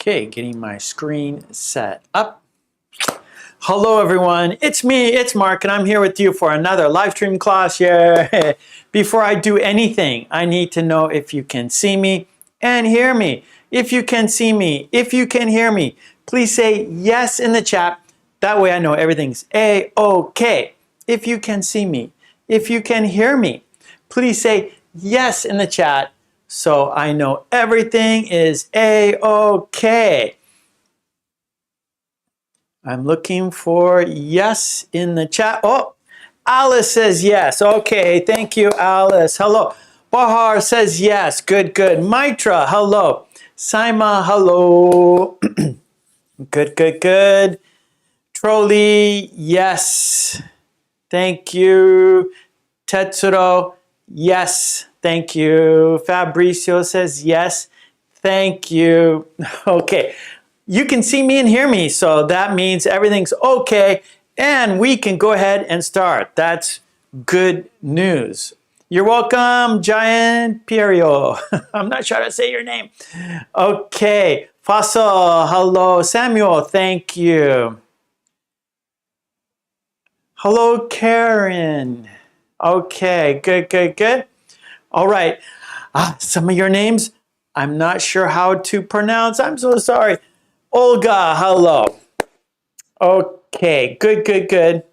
Okay, getting my screen set up. Hello everyone, it's me, it's Mark, and I'm here with you for another live stream class. Yeah. Before I do anything, I need to know if you can see me and hear me. If you can see me, if you can hear me, please say yes in the chat. That way I know everything's A-OK. If you can see me, if you can hear me, please say yes in the chat so I know everything is A-OK. I'm looking for yes in the chat. Oh, Alice says yes. Okay, thank you, Alice. Hello. Bahar says yes. Good, good. Maitra, hello. Saima, hello. Good, good, good. Trolley, yes. Thank you. Tetsuro, yes. Thank you. Fabricio says yes. Thank you. Okay. You can see me and hear me, so that means everything's okay, and we can go ahead and start. That's good news. You're welcome, Giant Pierio. I'm not sure how to say your name. Okay, Fossil, hello. Samuel, thank you. Hello, Karen. Okay, good, good, good. All right, some of your names, I'm not sure how to pronounce. I'm so sorry. Olga, hello. Okay, good, good, good.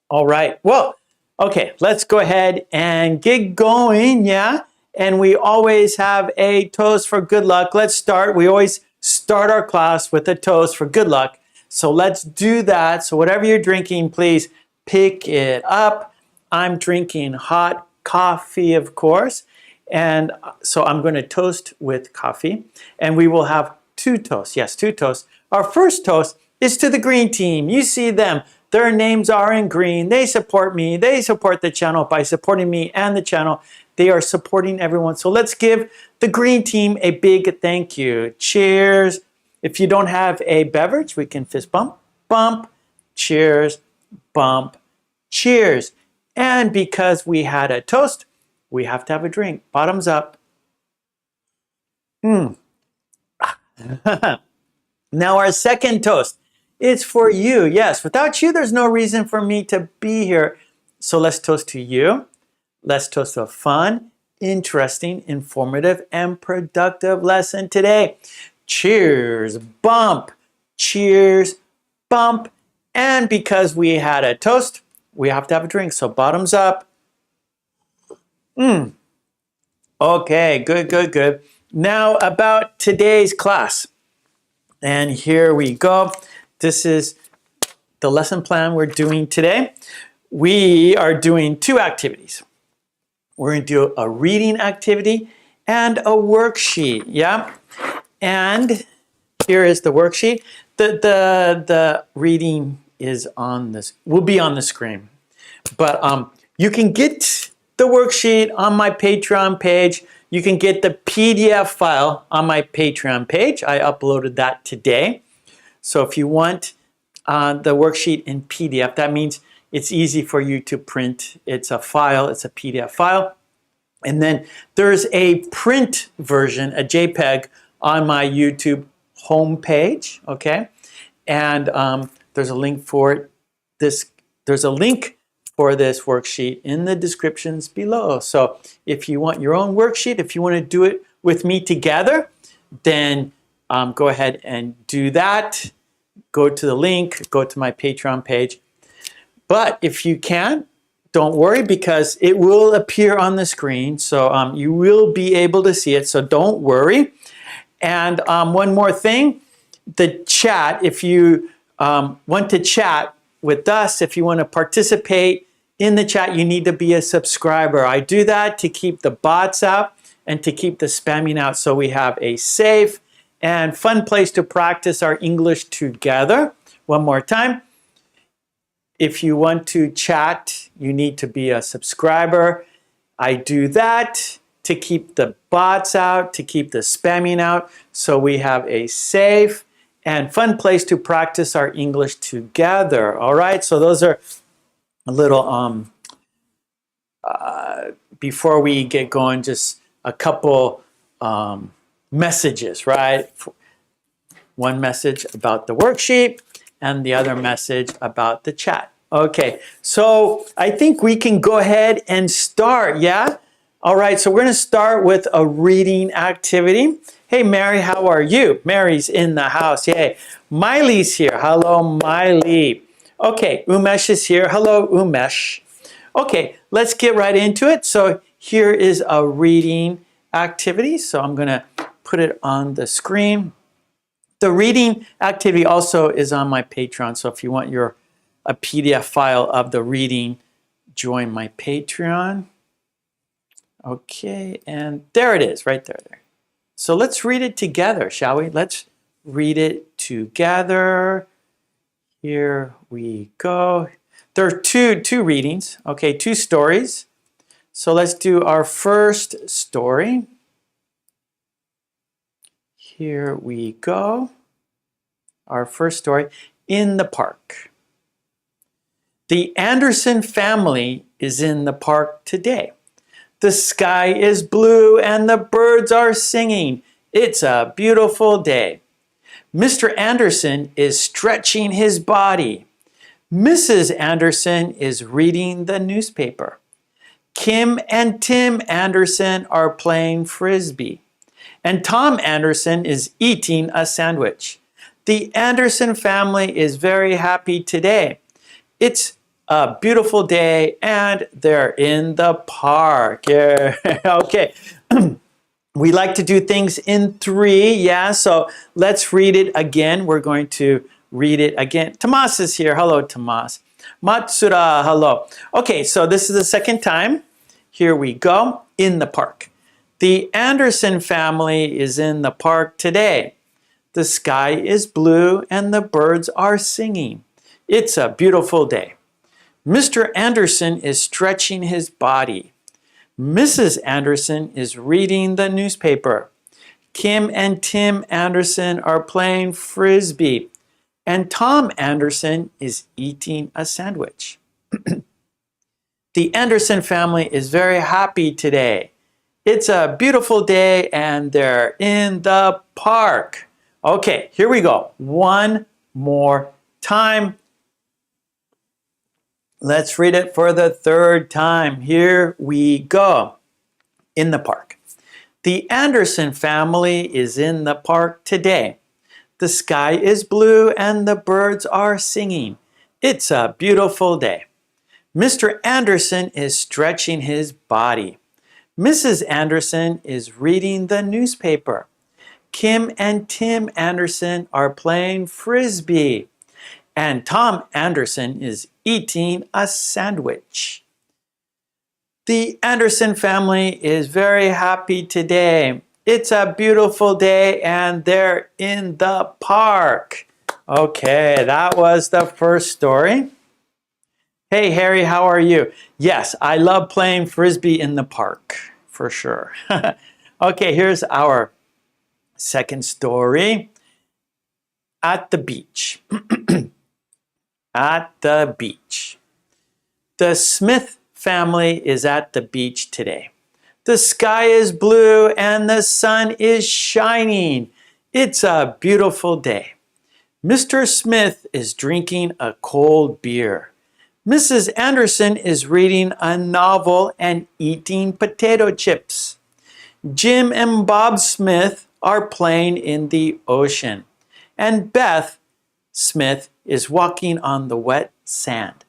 All right, well, okay, let's go ahead and get going, yeah? And we always have a toast for good luck. Let's start. We always start our class with a toast for good luck. So let's do that. So whatever you're drinking, please pick it up. I'm drinking hot coffee, of course. And so I'm going to toast with coffee. And we will have two toasts. Yes, two toasts. Our first toast is to the green team. You see them. Their names are in green. They support me. They support the channel by supporting me and the channel. They are supporting everyone. So let's give the green team a big thank you. Cheers. If you don't have a beverage, we can fist bump, bump, cheers, bump, cheers. And because we had a toast, we have to have a drink. Bottoms up. Now our second toast is for you. Yes, without you, there's no reason for me to be here. So let's toast to you. Let's toast to a fun, interesting, informative, and productive lesson today. Cheers, bump, cheers, bump. And because we had a toast, we have to have a drink. So bottoms up. Okay, good, good, good. Now about today's class. And here we go. This is the lesson plan we're doing today. We are doing two activities. We're going to do a reading activity and a worksheet, yeah? And here is the worksheet. The reading is on this, will be on the screen. But you can get the worksheet on my Patreon page. You can get the PDF file on my Patreon page. I uploaded that today. So if you want the worksheet in PDF, that means it's easy for you to print. It's a file, it's a PDF file. And then there's a print version, a JPEG, on my YouTube homepage, okay? And there's a link for it. There's a link for this worksheet in the descriptions below. So if you want your own worksheet, if you want to do it with me together, then go ahead and do that. Go to the link, go to my Patreon page. But if you can, don't worry, because it will appear on the screen. So you will be able to see it, so don't worry. And one more thing, the chat, if you want to chat with us, if you want to participate in the chat, you need to be a subscriber. I do that to keep the bots out and to keep the spamming out, so we have a safe and fun place to practice our English together. One more time. If you want to chat, you need to be a subscriber. I do that to keep the bots out, to keep the spamming out, so we have a safe and fun place to practice our English together. All right, so those are a little, before we get going, just a couple messages, right? One message about the worksheet and the other message about the chat. Okay, so I think we can go ahead and start, yeah? All right, so we're going to start with a reading activity. Hey, Mary, how are you? Mary's in the house, yay. Miley's here. Hello, Miley. Okay, Umesh is here. Hello, Umesh. Okay, let's get right into it. So here is a reading activity. So I'm going to put it on the screen. The reading activity also is on my Patreon. So if you want a PDF file of the reading, join my Patreon. Okay, and there it is, right there. So let's read it together, shall we? Let's read it together. Here we go. There are two readings, okay, two stories. So let's do our first story. Here we go. Our first story, in the park. The Anderson family is in the park today. The sky is blue and the birds are singing. It's a beautiful day. Mr. Anderson is stretching his body. Mrs. Anderson is reading the newspaper. Kim and Tim Anderson are playing frisbee. And Tom Anderson is eating a sandwich. The Anderson family is very happy today. It's a beautiful day and they're in the park. Yeah. Okay. We like to do things in three. Yeah. So let's read it again. We're going to read it again. Tomas is here. Hello, Tomas. Matsura, hello. Okay. So this is the second time. Here we go. In the park. The Anderson family is in the park today. The sky is blue and the birds are singing. It's a beautiful day. Mr. Anderson is stretching his body. Mrs. Anderson is reading the newspaper. Kim and Tim Anderson are playing frisbee. And Tom Anderson is eating a sandwich. The Anderson family is very happy today. It's a beautiful day and they're in the park. Okay, here we go. One more time. Let's read it for the third time. Here we go. In the park. The Anderson family is in the park today. The sky is blue and the birds are singing. It's a beautiful day. Mr. Anderson is stretching his body. Mrs. Anderson is reading the newspaper. Kim and Tim Anderson are playing frisbee. And Tom Anderson is eating a sandwich. The Anderson family is very happy today. It's a beautiful day and they're in the park. Okay, that was the first story. Hey, Harry, how are you? Yes, I love playing frisbee in the park, for sure. Okay, here's our second story. At the beach. At the beach. The Smith family is at the beach today. The sky is blue and the sun is shining. It's a beautiful day. Mr. Smith is drinking a cold beer. Mrs. Anderson is reading a novel and eating potato chips. Jim and Bob Smith are playing in the ocean. And Beth Smith is walking on the wet sand.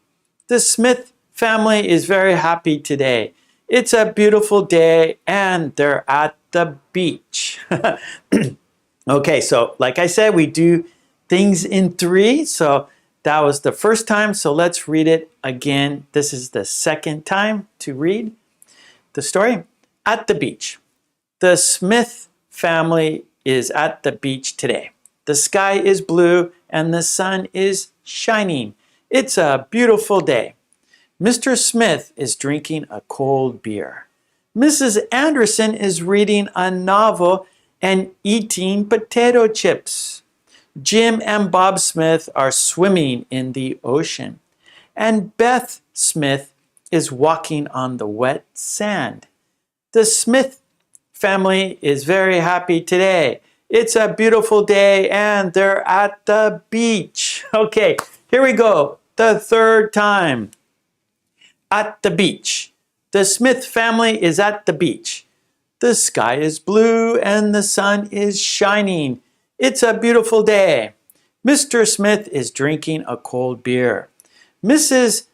The Smith family is very happy today. It's a beautiful day and they're at the beach. Okay, so like I said, we do things in three. So that was the first time. So let's read it again. This is the second time to read the story. At the beach. The Smith family is at the beach today. The sky is blue and the sun is shining. It's a beautiful day. Mr. Smith is drinking a cold beer. Mrs. Anderson is reading a novel and eating potato chips. Jim and Bob Smith are swimming in the ocean. And Beth Smith is walking on the wet sand. The Smith family is very happy today. It's a beautiful day and they're at the beach. Okay, here we go. The third time. At the beach. The Smith family is at the beach. The sky is blue and the sun is shining. It's a beautiful day. Mr. Smith is drinking a cold beer. Mrs.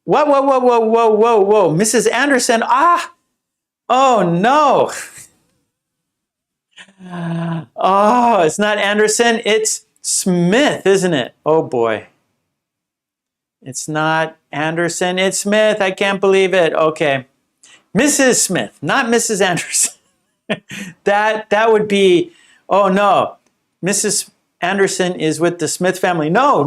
Whoa. Mrs. Anderson, oh no. Oh, it's not Anderson, it's Smith, isn't it? Oh boy. It's not Anderson, it's Smith. I can't believe it. Okay. Mrs. Smith, not Mrs. Anderson. that would be, oh no. Mrs. Anderson is with the Smith family. No.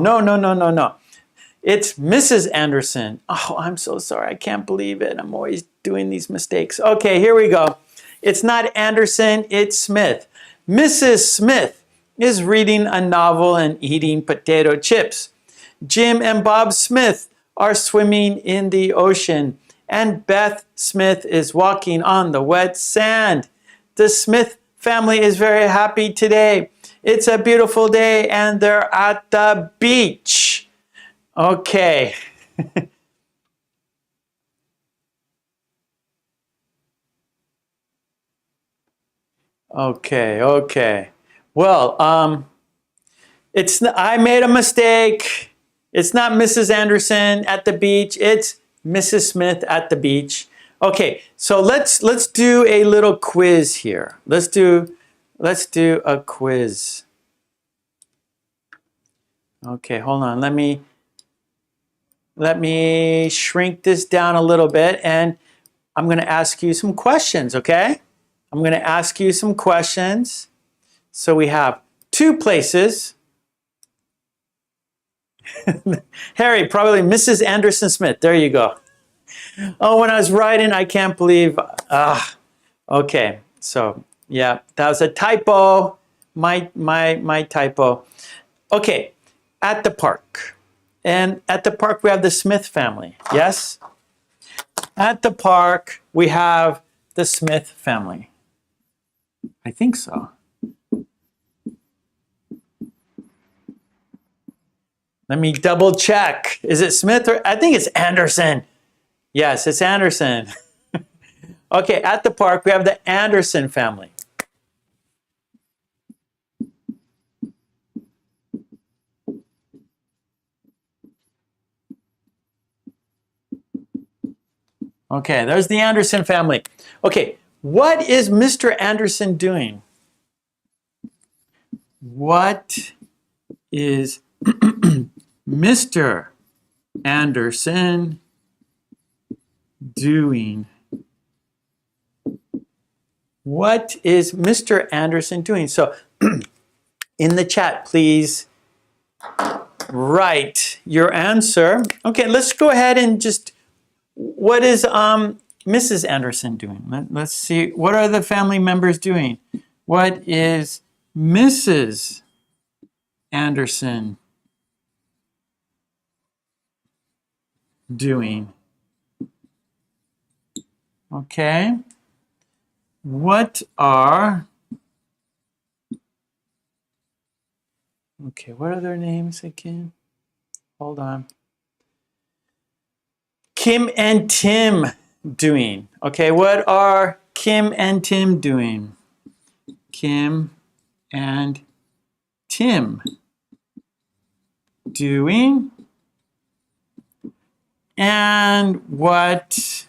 It's Mrs. Anderson. Oh, I'm so sorry. I can't believe it. I'm always doing these mistakes. Okay, here we go. It's not Anderson, it's Smith. Mrs. Smith is reading a novel and eating potato chips. Jim and Bob Smith are swimming in the ocean, and Beth Smith is walking on the wet sand. The Smith family is very happy today. It's a beautiful day, and they're at the beach. Okay. Okay. Well, I made a mistake. It's not Mrs. Anderson at the beach. It's Mrs. Smith at the beach. Okay, so let's do a little quiz here. Let's do a quiz. Okay, hold on. Let me shrink this down a little bit, and I'm going to ask you some questions, okay? I'm going to ask you some questions. So we have 2 places. Harry, probably Mrs. Anderson Smith. There you go. Oh, when I was writing, I can't believe. Okay, so yeah, that was a typo. My typo. Okay, at the park. And at the park, we have the Smith family. Yes? At the park, we have the Smith family. I think so. Let me double check. Is it Smith or I think it's Anderson. Yes, it's Anderson. Okay, at the park, we have the Anderson family. Okay, there's the Anderson family. Okay, what is Mr. Anderson doing? What is Mr. Anderson doing? What is Mr. Anderson doing? So in the chat, please write your answer. Okay, let's go ahead and just, what is Mrs. Anderson doing? Let's see, what are the family members doing? What is Mrs. Anderson doing? Okay. What are their names again? Hold on. Kim and Tim doing? Okay, what are Kim and Tim doing? Kim and Tim doing? And what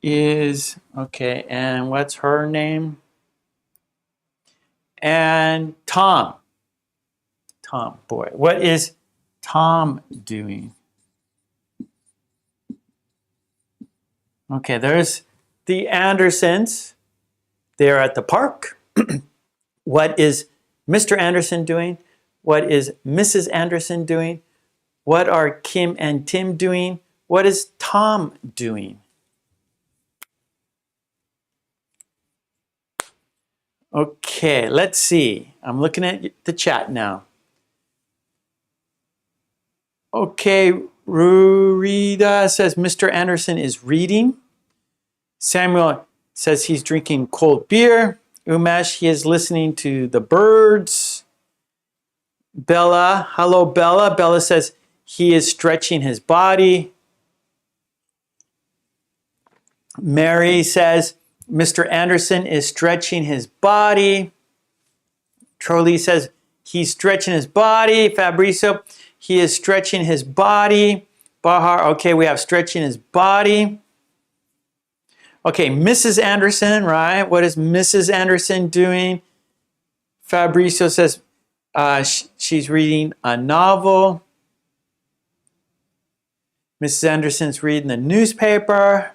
is, okay, and what's her name? And Tom. Tom, boy, what is Tom doing? Okay, there's the Andersons. They're at the park. What is Mr. Anderson doing? What is Mrs. Anderson doing? What are Kim and Tim doing? What is Tom doing? Okay, let's see. I'm looking at the chat now. Okay, Rurida says Mr. Anderson is reading. Samuel, says he's drinking cold beer. Umesh, he is listening to the birds. Bella, hello Bella. Bella says he is stretching his body. Mary says Mr. Anderson is stretching his body. Charlie says he's stretching his body. Fabrizio, he is stretching his body. Bahar, okay, we have stretching his body. Okay, Mrs. Anderson, right? What is Mrs. Anderson doing? Fabrizio says she's reading a novel. Mrs. Anderson's reading the newspaper.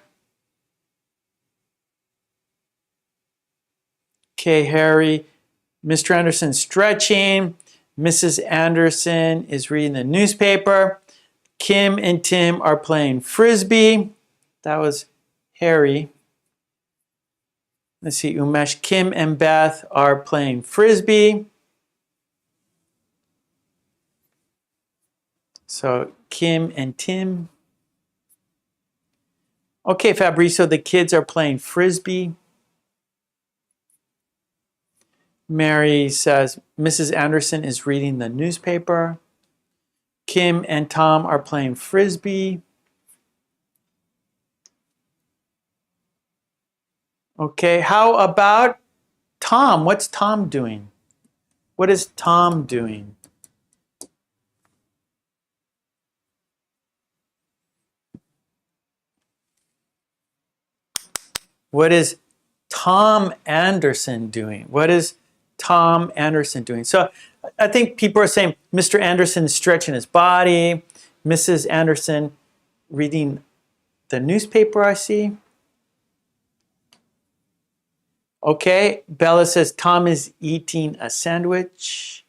Okay, Harry. Mr. Anderson's stretching. Mrs. Anderson is reading the newspaper. Kim and Tim are playing frisbee. That was Harry. Let's see, Umesh, Kim and Beth are playing frisbee. So Kim and Tim. Okay, Fabrizio, the kids are playing frisbee. Mary says Mrs. Anderson is reading the newspaper. Kim and Tom are playing frisbee. Okay, how about Tom? What's Tom doing? What is Tom doing? What is Tom Anderson doing? What is Tom Anderson doing? So I think people are saying Mr. Anderson is stretching his body. Mrs. Anderson reading the newspaper, I see. Okay, Bella says Tom is eating a sandwich.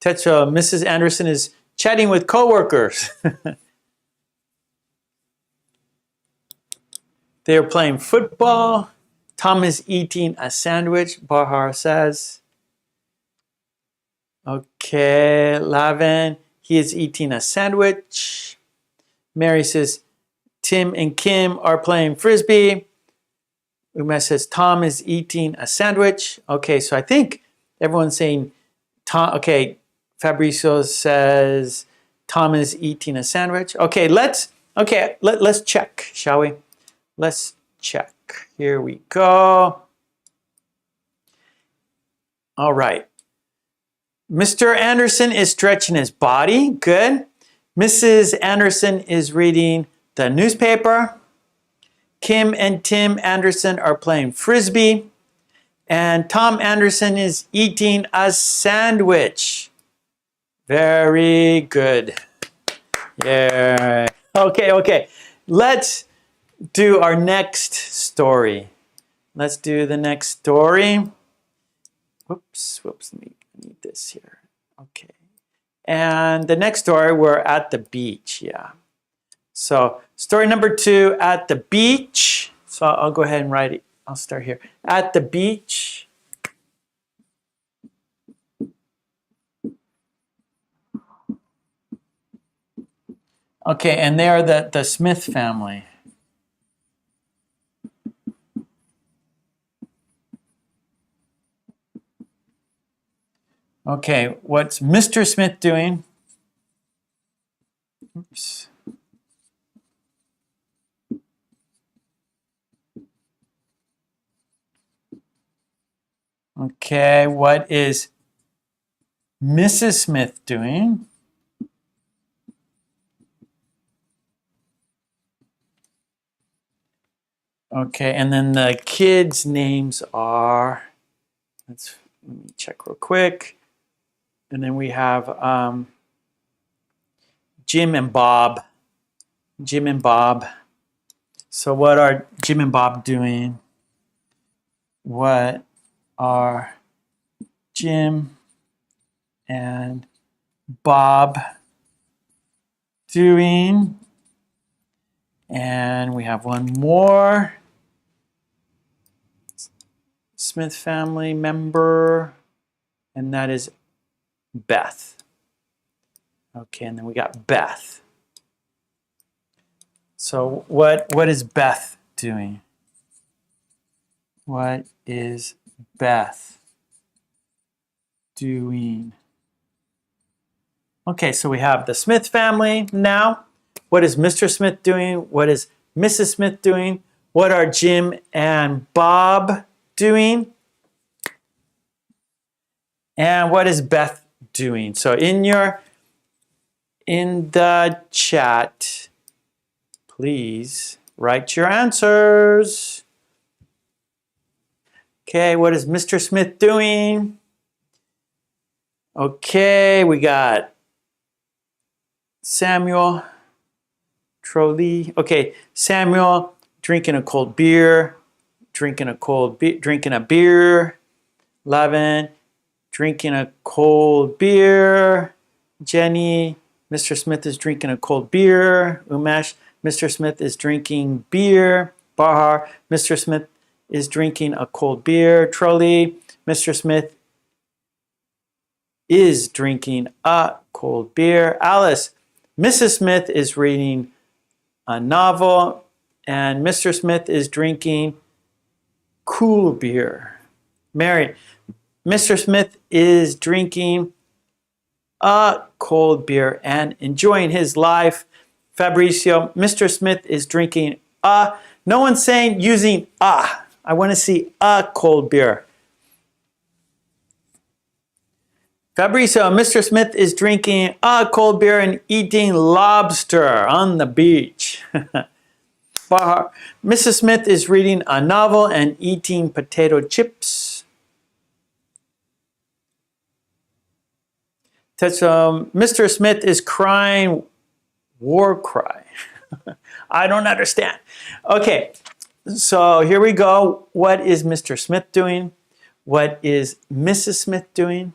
Tetra, Mrs. Anderson is chatting with coworkers. They are playing football. Tom is eating a sandwich, Bahar says. Okay, Lavin, he is eating a sandwich. Mary says Tim and Kim are playing frisbee. Umesh says Tom is eating a sandwich. Okay, so I think everyone's saying Tom. Okay, Fabrizio says Tom is eating a sandwich. Okay, let's check, shall we? Let's check. Here we go. All right. Mr. Anderson is stretching his body. Good. Mrs. Anderson is reading the newspaper. Kim and Tim Anderson are playing frisbee. And Tom Anderson is eating a sandwich. Very good. Yeah. Okay. Let's do our next story. Let's do the next story. Whoops, let me need this here. Okay. And the next story, we're at the beach, yeah. So story number 2, at the beach. So I'll go ahead and write it. I'll start here. At the beach. Okay, and they are the Smith family. Okay, what's Mr. Smith doing? Oops. Okay, what is Mrs. Smith doing? Okay, and then the kids' names are, let me check real quick. And then we have Jim and Bob. Jim and Bob. So what are Jim and Bob doing? What are Jim and Bob doing? And we have one more Smith family member, and that is Beth. Okay, and then we got Beth. So what is Beth doing? What is Beth doing? Okay, so we have the Smith family now. What is Mr. Smith doing? What is Mrs. Smith doing? What are Jim and Bob doing? And what is Beth doing? So in the chat, please write your answers. Okay, what is Mr. Smith doing? Okay, we got Samuel, Trolley. Okay, Samuel drinking a cold beer, drinking a beer. Lavin drinking a cold beer. Jenny, Mr. Smith is drinking a cold beer. Umesh, Mr. Smith is drinking beer. Bahar, Mr. Smith is drinking a cold beer. Trolley, Mr. Smith is drinking a cold beer. Alice, Mrs. Smith is reading a novel, and Mr. Smith is drinking cool beer. Mary, Mr. Smith is drinking a cold beer and enjoying his life. Fabricio, Mr. Smith is drinking a. No one's saying using a. I want to see a cold beer. Fabricio, Mr. Smith is drinking a cold beer and eating lobster on the beach. Bahar, Mrs. Smith is reading a novel and eating potato chips. Mr. Smith is crying war cry. I don't understand. Okay, so here we go. What is Mr. Smith doing? What is Mrs. Smith doing?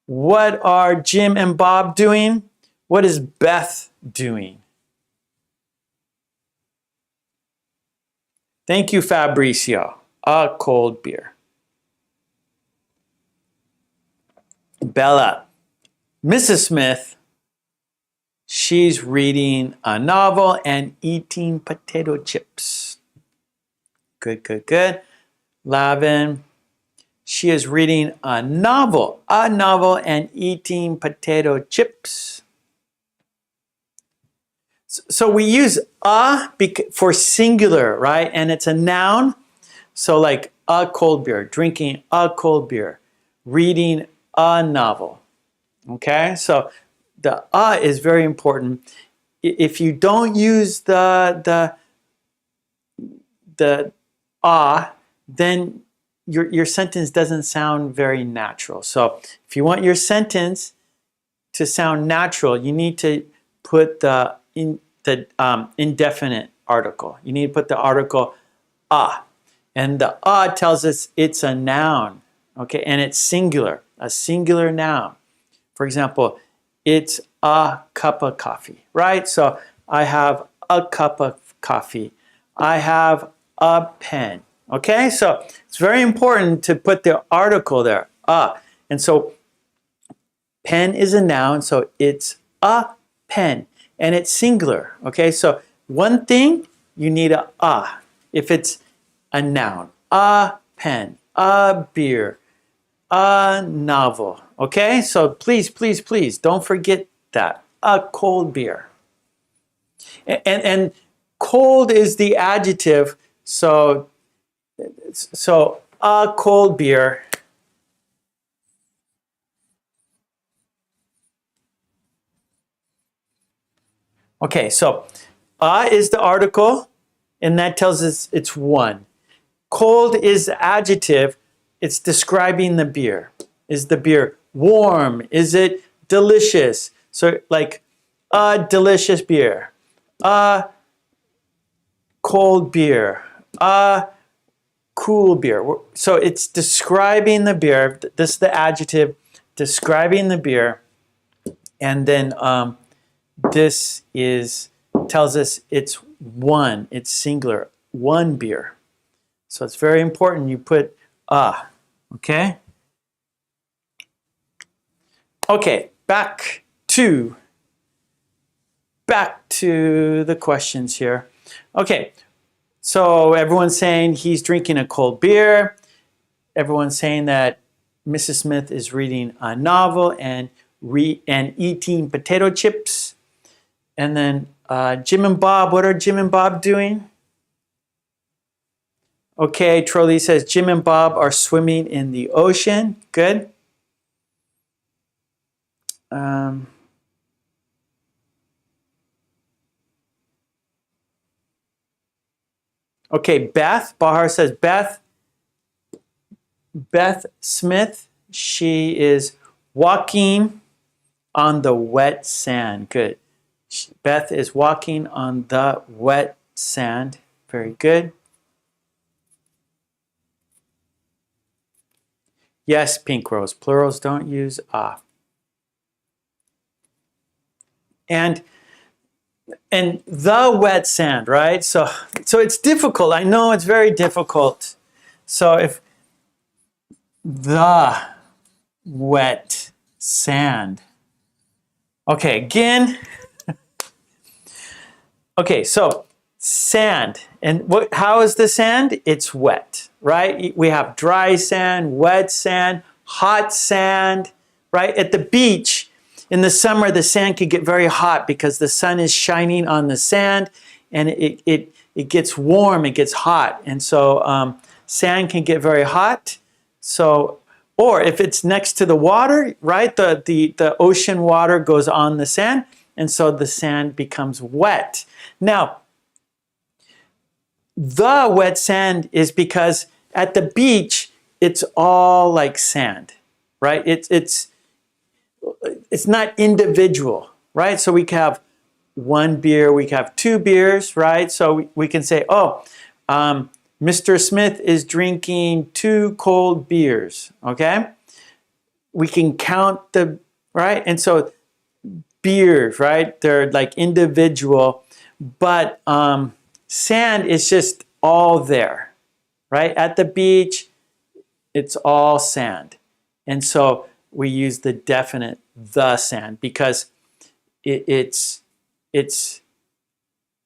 What are Jim and Bob doing? What is Beth doing? Thank you, Fabricio. A cold beer. Bella, Mrs. Smith, she's reading a novel and eating potato chips. Good, good, good. Lavin, she is reading a novel and eating potato chips. So we use a for singular, right? And it's a noun. So like a cold beer, drinking a cold beer, reading a novel. Okay, so the is very important. If you don't use the then your sentence doesn't sound very natural. So if you want your sentence to sound natural, you need to put the indefinite article. You need to put the article a. And the tells us it's a noun, okay? And it's singular, a singular noun. For example, it's a cup of coffee, right? So I have a cup of coffee. I have a pen, okay? So it's very important to put the article there, a. And so pen is a noun, so it's a pen. And it's singular, okay? So one thing, you need a. If it's a noun, a pen, a beer, a novel, okay? So please, please, please, don't forget that. A cold beer. And cold is the adjective, so a cold beer. Okay, so is the article, and that tells us it's one. Cold is the adjective, it's describing the beer. Is the beer warm? Is it delicious? So like a delicious beer, a cold beer, a cool beer. So it's describing the beer. This is the adjective describing the beer, and then this tells us it's one, it's singular, one beer. So it's very important you put okay? Okay, back to the questions here. Okay, So everyone's saying he's drinking a cold beer. Everyone's saying that Mrs. Smith is reading a novel and eating potato chips. And then Jim and Bob, what are Jim and Bob doing? Okay, Trolley says Jim and Bob are swimming in the ocean. Good. Okay, Beth, Bahar says Beth Smith, she is walking on the wet sand. Good. Beth is walking on the wet sand. Very good. Yes, Pink Rose. Plurals don't use a. And the wet sand, right? So it's difficult. I know it's very difficult. So if the wet sand. Okay, again. Okay, so sand. And how is the sand? It's wet, right? We have dry sand, wet sand, hot sand, right? At the beach, in the summer, the sand can get very hot because the sun is shining on the sand and it gets warm, it gets hot. And so sand can get very hot. So, or if it's next to the water, right? The ocean water goes on the sand, and so the sand becomes wet. Now, the wet sand is because at the beach, it's all like sand, right? It's not individual, right? So we can have one beer, we can have two beers, right? So we can say, oh, Mr. Smith is drinking 2 cold beers, okay? We can count right? And so beers, right? They're like individual, but sand is just all there, right? At the beach, it's all sand. And so we use the definite the sand because it's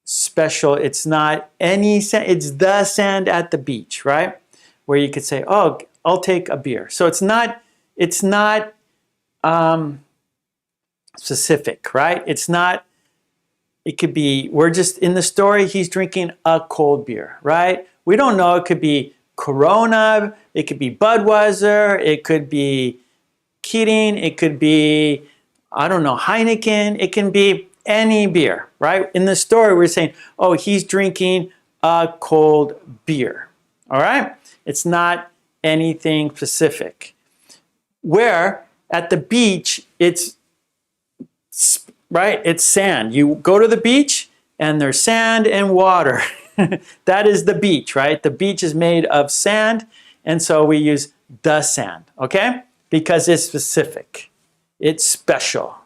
special. It's not any sand, it's the sand at the beach, right? Where you could say, oh, I'll take a beer. So it's not specific, right? It's not, it could be, we're just in the story, he's drinking a cold beer, right? We don't know, it could be Corona, it could be Budweiser, it could be Keating, it could be, I don't know, Heineken, it can be any beer, right? In the story, we're saying, oh, he's drinking a cold beer, all right? It's not anything specific. Where at the beach, it's, right, it's sand. You go to the beach and there's sand and water. That is the beach, right? The beach is made of sand, and so we use the sand, okay? Because it's specific, it's special.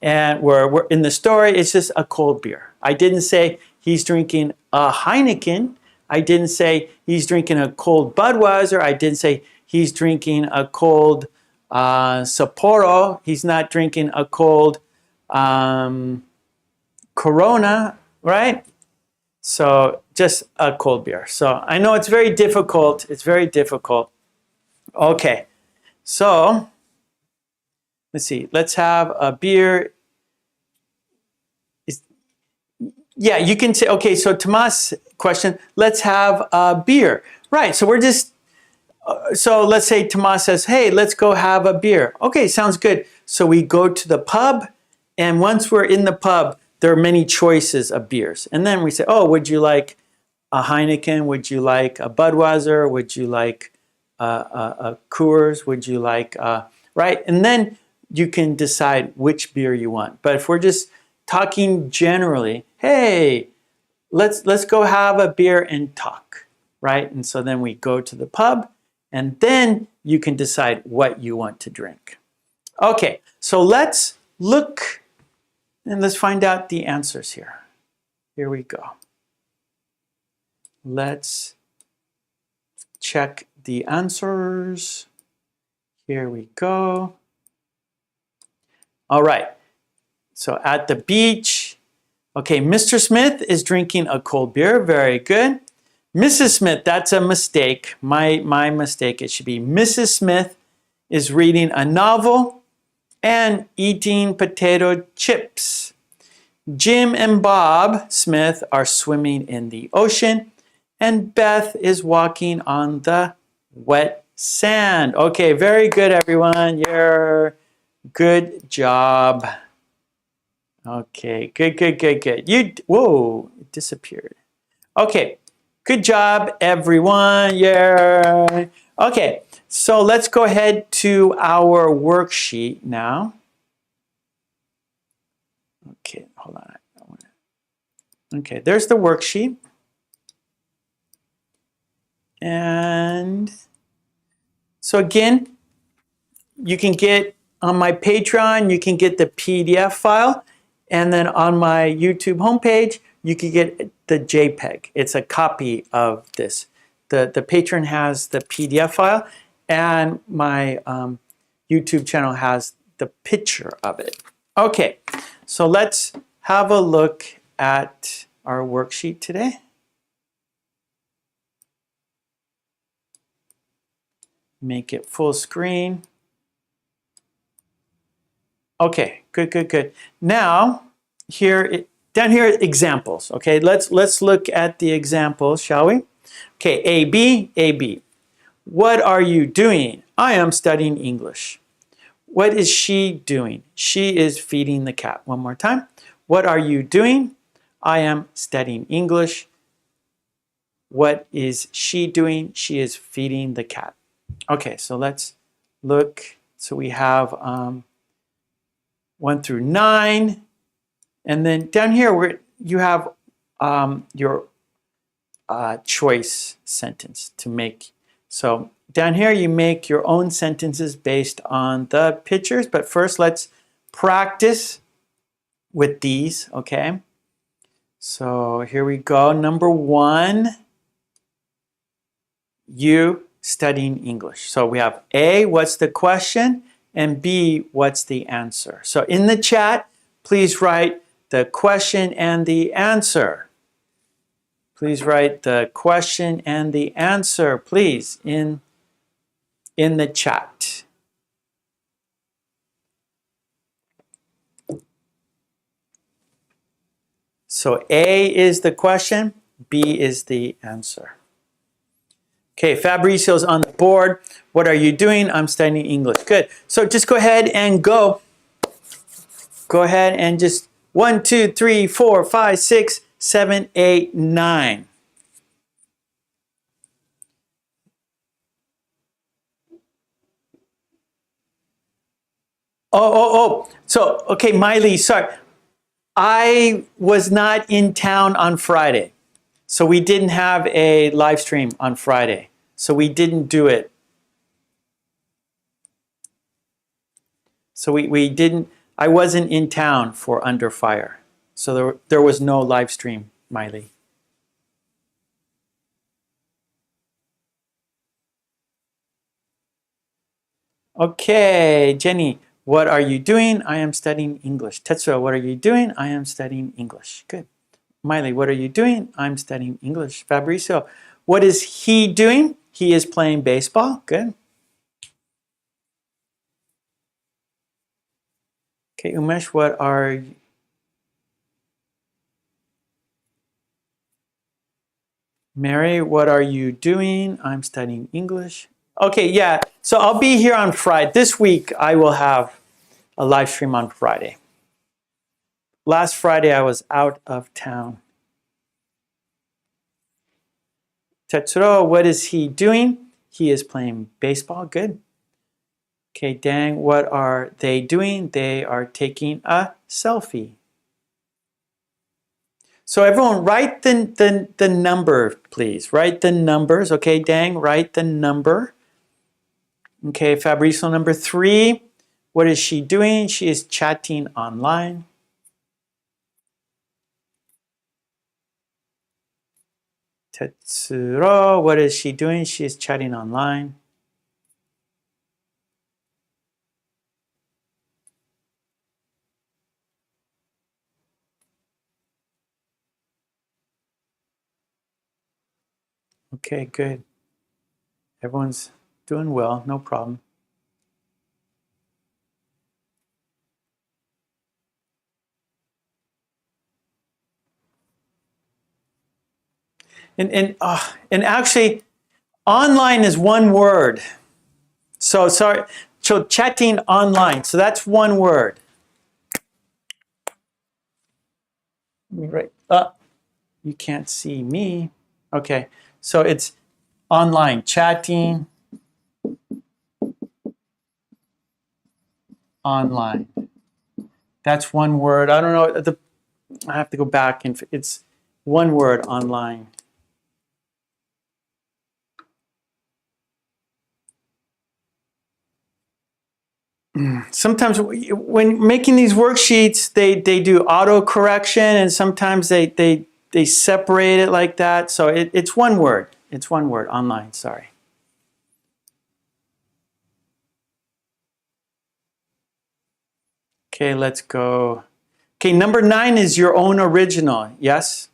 And we're in the story, it's just a cold beer. I didn't say he's drinking a Heineken. I didn't say he's drinking a cold Budweiser. I didn't say he's drinking a cold Sapporo. He's not drinking a cold Corona, right? So just a cold beer. So I know it's very difficult. It's very difficult. Okay, so let's see. Let's have a beer. Yeah, you can say, okay, so Tomas' question, let's have a beer. Right, so we're just, so let's say Tomas says, hey, let's go have a beer. Okay, sounds good. So we go to the pub, and once we're in the pub, there are many choices of beers. And then we say, oh, would you like a Heineken? Would you like a Budweiser? Would you like a Coors? Would you like, right? And then you can decide which beer you want. But if we're just talking generally, hey, let's go have a beer and talk, right? And so then we go to the pub, and then you can decide what you want to drink. Okay, so let's look and let's find out the answers here. Here we go. Let's check the answers. Here we go. All right. So at the beach, okay, Mr. Smith is drinking a cold beer. Very good. Mrs. Smith, that's a mistake. My mistake. It should be Mrs. Smith is reading a novel and eating potato chips. Jim and Bob Smith are swimming in the ocean, and Beth is walking on the wet sand. Okay, very good, everyone. You're good job. Okay, good. Whoa, it disappeared. Okay, good job, everyone. Yeah. Okay, so let's go ahead to our worksheet now. Okay, hold on. Okay, there's the worksheet. And so again, you can get on my Patreon, you can get the PDF file. And then on my YouTube homepage, you can get the JPEG. It's a copy of this. The patron has the PDF file, and my YouTube channel has the picture of it. Okay, so let's have a look at our worksheet today. Make it full screen. Okay, good. Now, down here, examples. Okay, let's look at the examples, shall we? Okay, A, B. What are you doing? I am studying English. What is she doing? She is feeding the cat. One more time. What are you doing? I am studying English. What is she doing? She is feeding the cat. Okay, so let's look. So we have 1 through 9. And then down here, you have your choice sentence to make. So down here, you make your own sentences based on the pictures. But first, let's practice with these, okay? So here we go. Number 1, you studying English. So we have A, what's the question? And B, what's the answer? So in the chat, please write the question and the answer. Please write the question and the answer, please, in the chat. So A is the question, B is the answer. Okay, Fabricio's on the board. What are you doing? I'm studying English. Good. So just go ahead and go. Go ahead and just 1, 2, 3, 4, 5, 6, 7, 8, 9. So, okay, Miley, sorry. I was not in town on Friday. So we didn't have a live stream on Friday. So we didn't do it. So we didn't, I wasn't in town for Under Fire. So there was no live stream, Miley. Okay, Jenny, what are you doing? I am studying English. Tetsuo, what are you doing? I am studying English. Good. Miley, what are you doing? I'm studying English. Fabricio, what is he doing? He is playing baseball. Good. Okay, Umesh, what are you? Mary, what are you doing? I'm studying English. Okay, yeah. So I'll be here on Friday. This week I will have a live stream on Friday. Last Friday I was out of town. Tetsuro, what is he doing? He is playing baseball. Good. Okay, Dang, what are they doing? They are taking a selfie. So everyone, write the number, please. Write the numbers. Okay, Dang, write the number. Okay, Fabricio, number 3. What is she doing? She is chatting online. Tetsuro, what is she doing? She is chatting online. Okay, good. Everyone's doing well, no problem. And actually, online is one word. So sorry, so chatting online. So that's one word. Right. You can't see me. Okay. So it's online chatting online. That's one word. I don't know. I have to go back and it's one word online. Sometimes when making these worksheets, they do auto correction, and sometimes they separate it like that. So it's one word. It's one word online. Sorry. Okay, let's go. Okay, number 9 is your own original. Yes?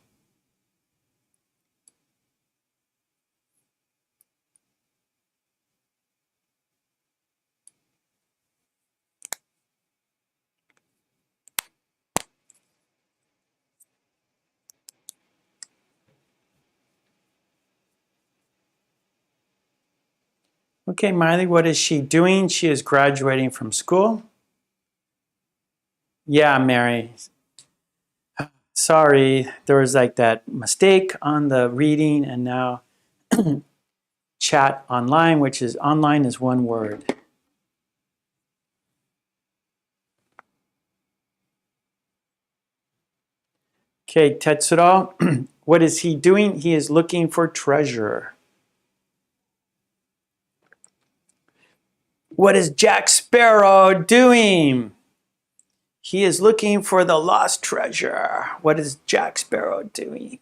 Okay, Miley, what is she doing? She is graduating from school. Yeah, Mary. Sorry, there was like that mistake on the reading, and now chat online, which is online is one word. Okay, Tetsuro, what is he doing? He is looking for treasure. What is Jack Sparrow doing? He is looking for the lost treasure. What is Jack Sparrow doing?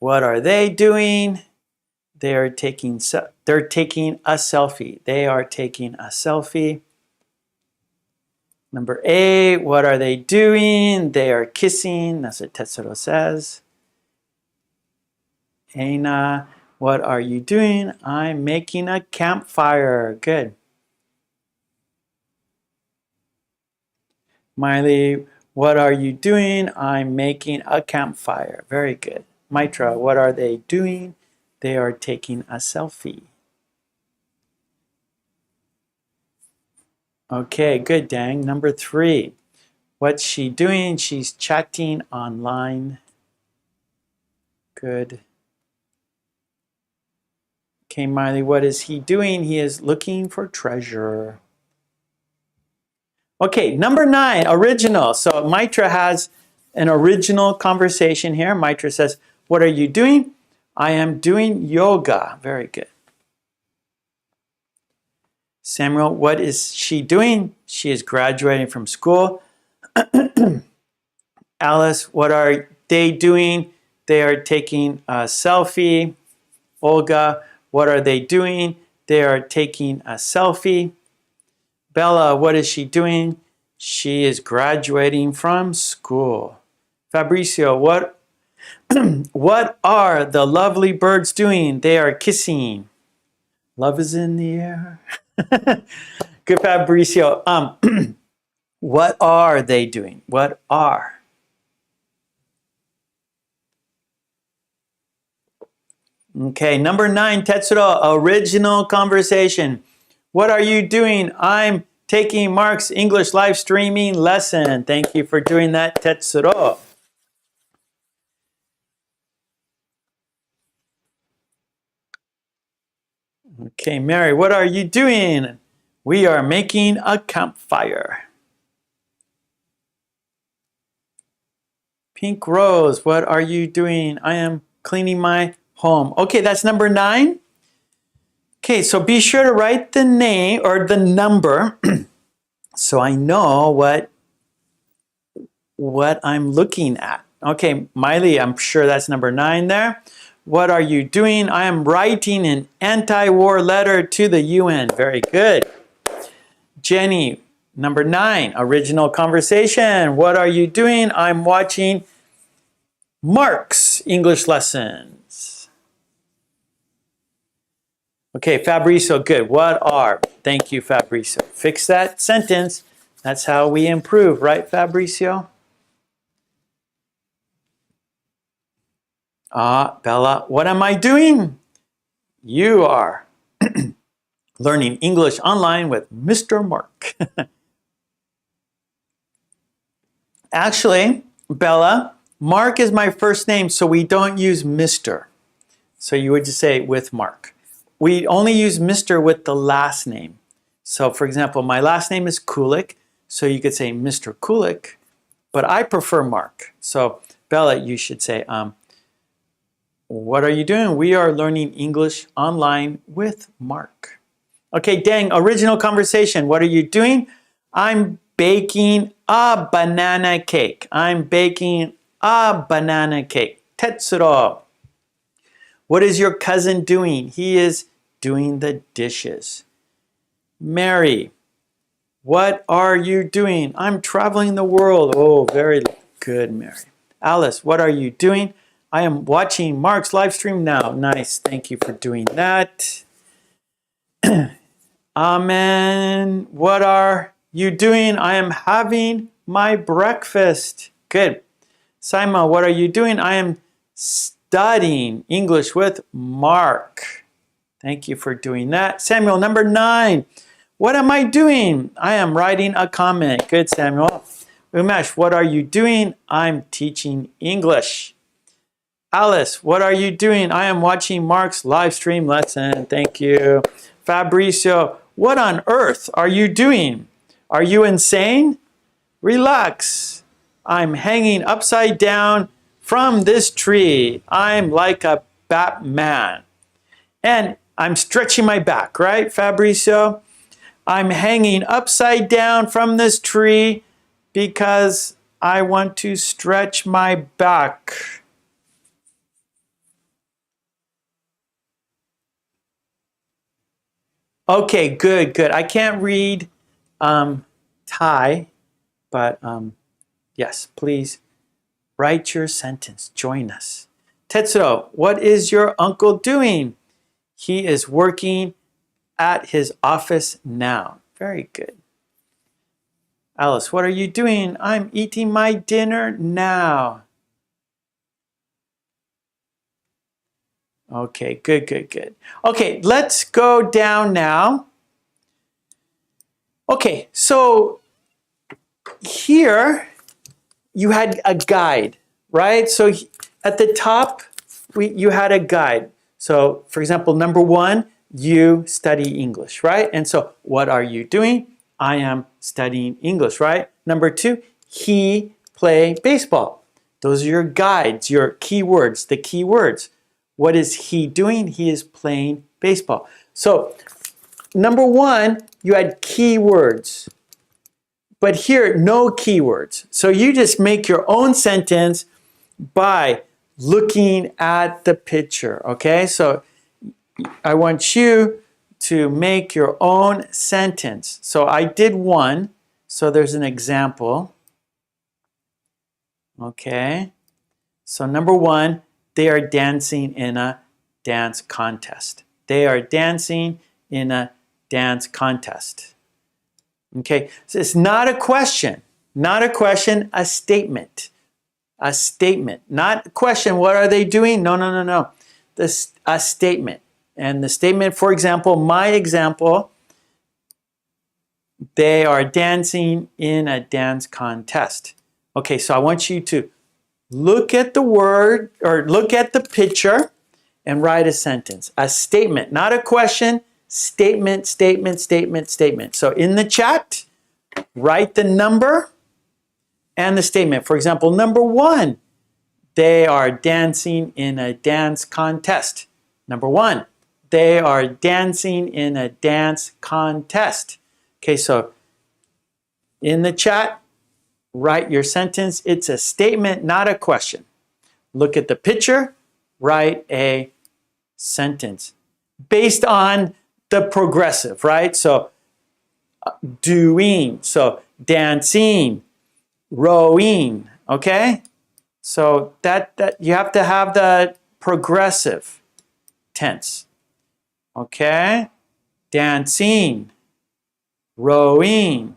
What are they doing? They're taking a selfie. They are taking a selfie. Number 8, what are they doing? They are kissing. That's what Tetsuro says. Aina, what are you doing? I'm making a campfire. Good. Miley, what are you doing? I'm making a campfire. Very good. Mitra, what are they doing? They are taking a selfie. Okay, good, Dang. Number 3. What's she doing? She's chatting online. Good. Okay, Miley, what is he doing? He is looking for treasure. Okay, number 9, original. So Mitra has an original conversation here. Mitra says, what are you doing? I am doing yoga. Very good. Samuel, what is she doing? She is graduating from school. Alice, what are they doing? They are taking a selfie. Olga, what are they doing? They are taking a selfie. Bella, what is she doing? She is graduating from school. Fabricio, what are the lovely birds doing? They are kissing. Love is in the air. Good, Fabricio. What are they doing? What are? Okay, number 9, Tetsuro, original conversation. What are you doing? I'm taking Mark's English live streaming lesson. Thank you for doing that, Tetsuro. Okay, Mary, what are you doing? We are making a campfire. Pink Rose, what are you doing? I am cleaning my home. Okay, that's number 9. Okay, so be sure to write the name or the number so I know what I'm looking at. Okay, Miley, I'm sure that's number 9 there. What are you doing? I am writing an anti-war letter to the UN. Very good. Jenny, Number 9, original conversation. What are you doing? I'm watching Mark's English lessons. Okay, Fabrizio, good. What are? Thank you, Fabrizio. Fix that sentence. That's how we improve, right, Fabrizio? Bella, what am I doing? You are learning English online with Mr. Mark. Actually, Bella, Mark is my first name, so we don't use Mr. So you would just say with Mark. We only use Mr. with the last name. So for example, my last name is Kulek, so you could say Mr. Kulek, but I prefer Mark. So Bella, you should say, what are you doing? We are learning English online with Mark. Okay, Dang, original conversation. What are you doing? I'm baking a banana cake. I'm baking a banana cake. Tetsuro. What is your cousin doing? He is doing the dishes. Mary, what are you doing? I'm traveling the world. Oh, very good, Mary. Alice, what are you doing? I am watching Mark's live stream now. Nice. Thank you for doing that. Amen. What are you doing? I am having my breakfast. Good. Simon, what are you doing? I am studying English with Mark. Thank you for doing that. Samuel, number 9. What am I doing? I am writing a comment. Good, Samuel. Umesh, what are you doing? I'm teaching English. Alice, what are you doing? I am watching Mark's live stream lesson. Thank you. Fabrizio, what on earth are you doing? Are you insane? Relax. I'm hanging upside down from this tree. I'm like a Batman. And I'm stretching my back, right, Fabrizio? I'm hanging upside down from this tree because I want to stretch my back. Okay, good, good. I can't read Thai, but yes, please write your sentence. Join us. Tetsuro, what is your uncle doing? He is working at his office now. Very good. Alice, what are you doing? I'm eating my dinner now. Okay, good, good, good. Okay, let's go down now. Okay, so here you had a guide, right? So at the top, you had a guide. So for example, number 1, you study English, right? And so what are you doing? I am studying English, right? Number 2, he play baseball. Those are your guides, your keywords, the keywords. What is he doing? He is playing baseball. So number 1, you had keywords. But here, no keywords. So you just make your own sentence by looking at the picture, okay? So I want you to make your own sentence. So I did one, so there's an example. Okay, so number 1, they are dancing in a dance contest. They are dancing in a dance contest. Okay, so it's not a question, a statement. A statement, not a question, what are they doing? No, no, no, no. This a statement. And the statement, for example, my example, they are dancing in a dance contest. Okay, so I want you to look at the word or look at the picture and write a sentence. A statement, not a question, statement, statement, statement, statement. So in the chat, write the number and the statement. For example, number 1, they are dancing in a dance contest. Number 1, they are dancing in a dance contest. Okay, so in the chat, write your sentence. It's a statement, not a question. Look at the picture, write a sentence based on the progressive, right? So doing. So dancing, rowing, okay? So that you have to have the progressive tense, okay? Dancing, rowing,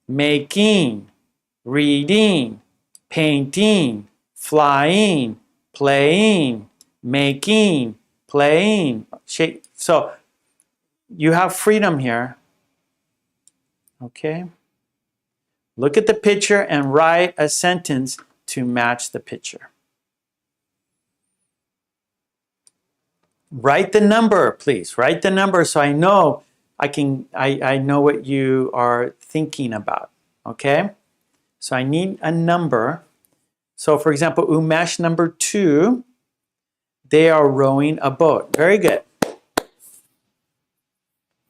making, reading, painting, flying, playing, making, playing. So you have freedom here, okay? Look at the picture and write a sentence to match the picture. Write the number, please. Write the number so I know I know what you are thinking about. Okay? So I need a number. So for example, Umesh number 2, they are rowing a boat. Very good.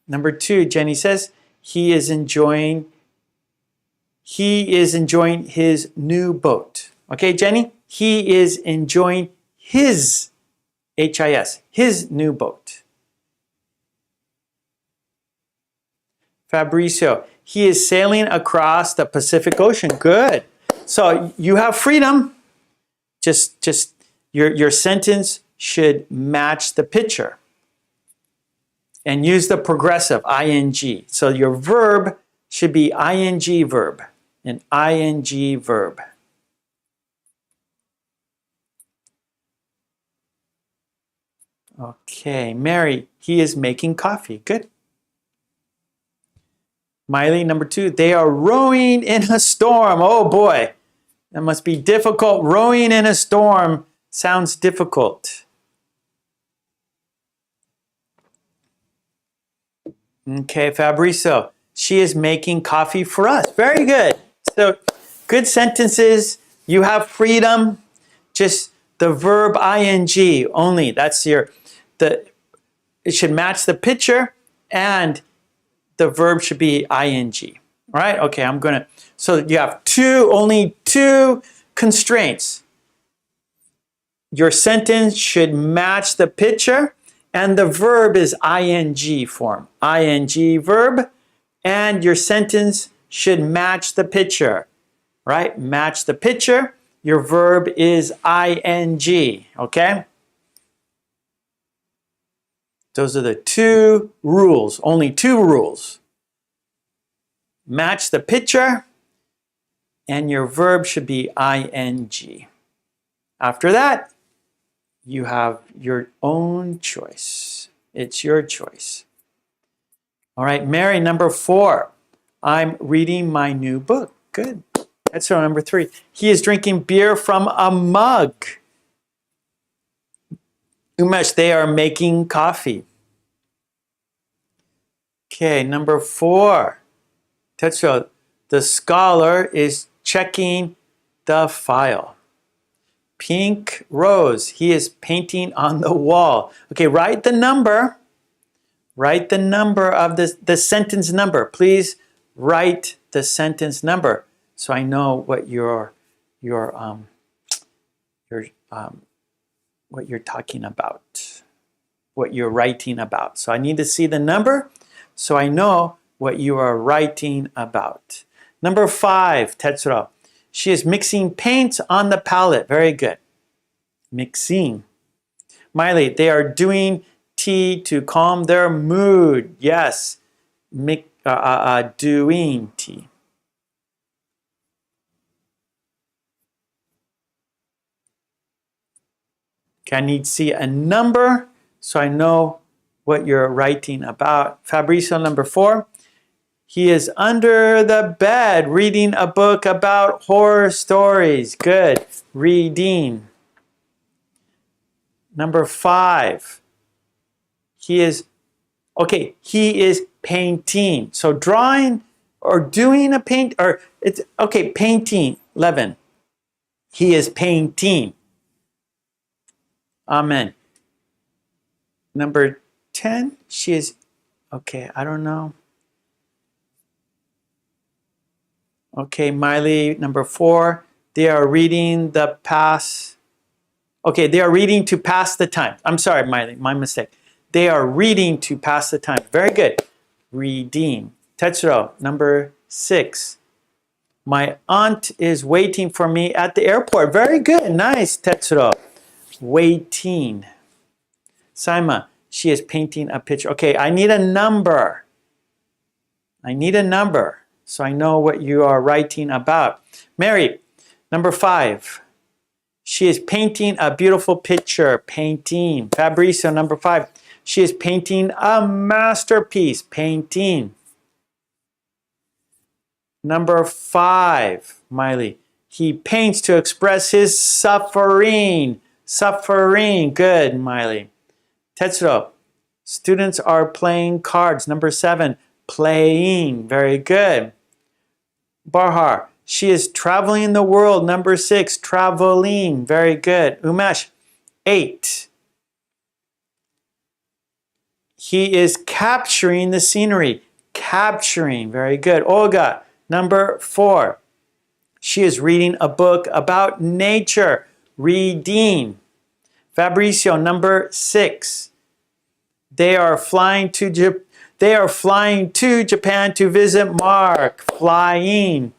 Number 2, Jenny says, he is enjoying his new boat. Okay, Jenny? He is enjoying his, H-I-S, his new boat. Fabricio, he is sailing across the Pacific Ocean. Good. So you have freedom. Just your sentence should match the picture. And use the progressive, ing. So your verb should be ing verb, an ing verb. Okay, Mary, he is making coffee. Good. Miley, number 2, they are rowing in a storm. Oh boy, that must be difficult. Rowing in a storm sounds difficult. Okay, Fabrizio, she is making coffee for us. Very good. So good sentences. You have freedom. Just the verb ing only. That's it should match the picture and the verb should be ing. All right? Okay, so you have only two constraints. Your sentence should match the picture and the verb is ing form. Ing verb and your sentence should match the picture. Right? Match the picture. Your verb is ing. Okay? Those are the 2 rules. Only 2 rules. Match the picture and your verb should be ing. After that, you have your own choice. It's your choice. All right, Mary, number 4. I'm reading my new book. Good. That's our number 3. He is drinking beer from a mug. Umesh, they are making coffee. Okay, number 4. Tetsuo, the scholar is checking the file. Pink rose, he is painting on the wall. Okay, write the number. Write the number of the sentence number. Please write the sentence number so I know what you're talking about, what you're writing about. So I need to see the number so I know what you are writing about. Number 5, Tetsuro. She is mixing paint on the palette. Very good. Mixing. Miley, they are doing tea to calm their mood. Yes. Doing tea. Okay, I need to see a number so I know what you're writing about. Fabrizio, number 4. He is under the bed reading a book about horror stories. Good. Reading. Number 5. He is painting. So drawing or doing a paint, or it's, okay, painting. 11. He is painting. Amen. Number 10, she is, okay, I don't know. Okay, Miley, number 4, they are reading the pass. Okay, they are reading to pass the time. I'm sorry, Miley, my mistake. They are reading to pass the time. Very good. reading. Tetsuro, number 6. My aunt is waiting for me at the airport. Very good. Nice, Tetsuro. Waiting. Saima, she is painting a picture. Okay, I need a number. I need a number so I know what you are writing about. Mary, number 5. She is painting a beautiful picture. Painting. Fabrizio, number 5. She is painting a masterpiece. Painting. Number 5, Miley. He paints to express his suffering. Suffering. Good, Miley. Tetsuro. Students are playing cards. Number 7. Playing. Very good. Barhar. She is traveling the world. Number 6. Traveling. Very good. Umesh. 8. He is capturing the scenery. Capturing. Very good. Olga. Number 4. She is reading a book about nature. Reading. Fabrizio, number 6. They are flying to Japan to visit Mark. Flying.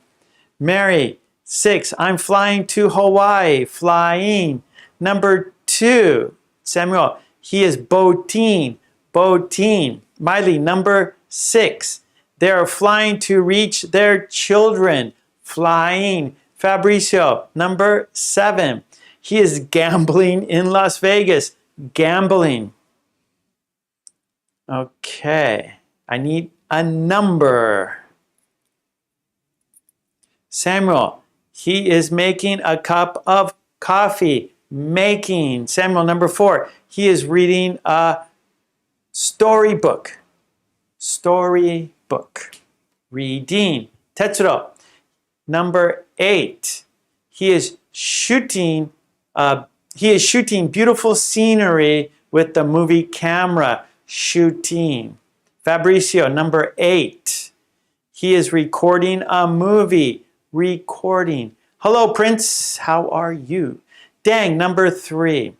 Mary, 6. I'm flying to Hawaii. Flying. Number 2. Samuel, he is boating. Boating. Miley, number 6. They are flying to reach their children. Flying. Fabrizio, number 7. He is gambling in Las Vegas. Gambling. Okay. I need a number. Samuel, he is making a cup of coffee. Making. Samuel, number 4. He is reading a storybook. Storybook. Reading. Tetsuro. Number 8. He is shooting beautiful scenery with the movie camera. Shooting. Fabrizio, number 8. He is recording a movie. Recording. Hello, Prince. How are you? Dang, number 3.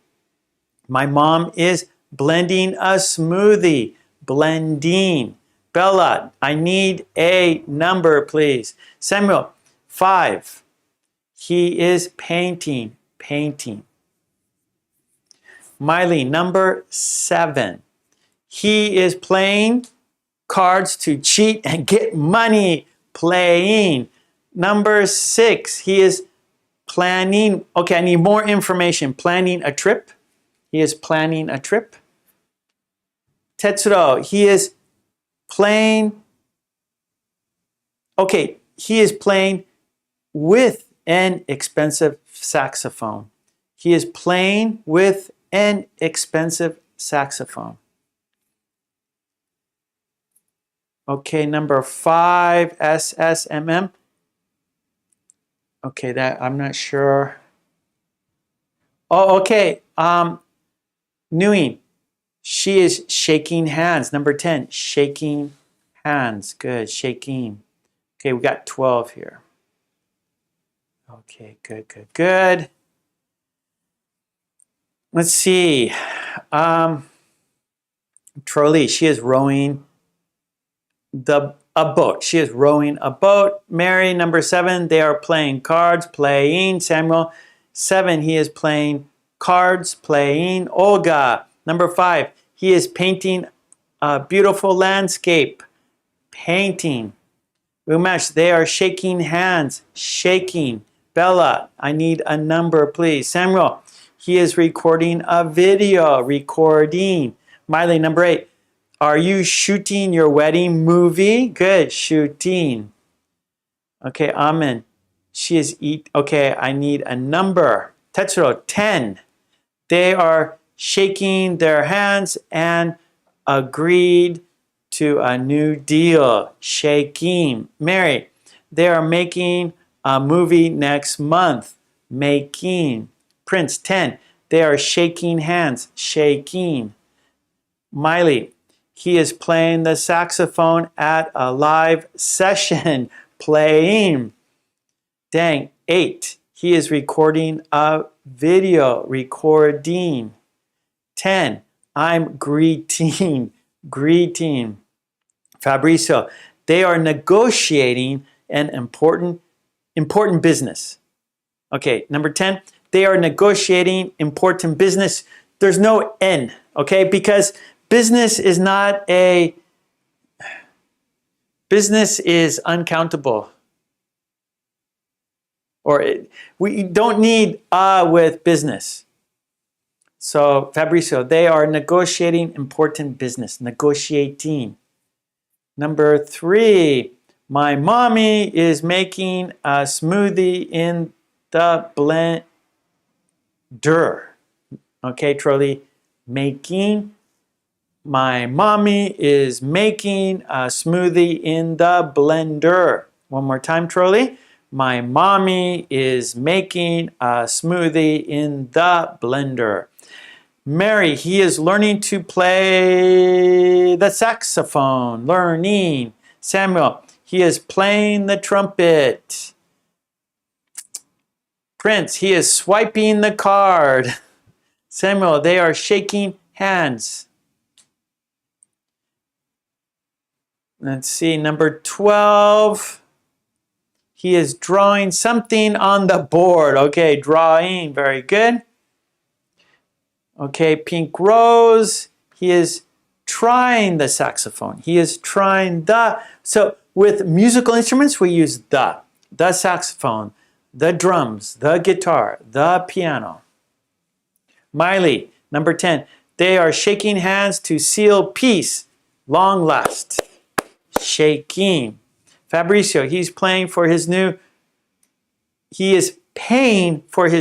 My mom is blending a smoothie. Blending. Bella, I need a number, please. Samuel, 5. He is painting. Painting. Miley, number 7. He is playing cards to cheat and get money. Playing. Number 6. He is planning. Okay, I need more information. Planning a trip. He is planning a trip. Tetsuro, he is playing. Okay, he is playing with an expensive saxophone. He is playing with an expensive saxophone. Okay, number 5, SSMM. Okay, that I'm not sure. Oh, okay. Nguyen. She is shaking hands. Number 10, shaking hands. Good, shaking. Okay, we got 12 here. Okay, good, good, good. Let's see. Trolley, she is rowing a boat. She is rowing a boat. Mary, number 7, they are playing cards. Playing. Samuel, 7, he is playing cards. Playing. Olga, number 5, he is painting a beautiful landscape. Painting. Umesh, they are shaking hands. Shaking. Bella, I need a number, please. Samuel, he is recording a video. Recording. Miley, number 8, are you shooting your wedding movie? Good, shooting. Okay, Amen. She is okay, I need a number. Tetsuro, 10. They are shaking their hands and agreed to a new deal. Shaking. Mary, they are making a movie next month. Making. Prince, 10. They are shaking hands. Shaking. Miley, he is playing the saxophone at a live session. Playing. Dang, 8. He is recording a video. Recording. 10. I'm greeting. Greeting. Fabrizio, they are negotiating an important business. Okay, number 10, they are negotiating important business. There's no N, okay, because business is uncountable. We don't need with business. So Fabrizio, they are negotiating important business. Negotiating. Number 3, my mommy is making a smoothie in the blender. Okay, Trolley, my mommy is making a smoothie in the blender. One more time, Trolley. My mommy is making a smoothie in the blender. Mary, he is learning to play the saxophone. Learning. Samuel, he is playing the trumpet. Prince, he is swiping the card. Samuel, they are shaking hands. Let's see, number 12. He is drawing something on the board. Okay, drawing, very good. Okay, Pink Rose, he is trying the saxophone. He is trying so with musical instruments, we use the saxophone, the drums, the guitar, the piano. Miley, number 10, they are shaking hands to seal peace, long last. Shaking. Fabrizio, he is paying for his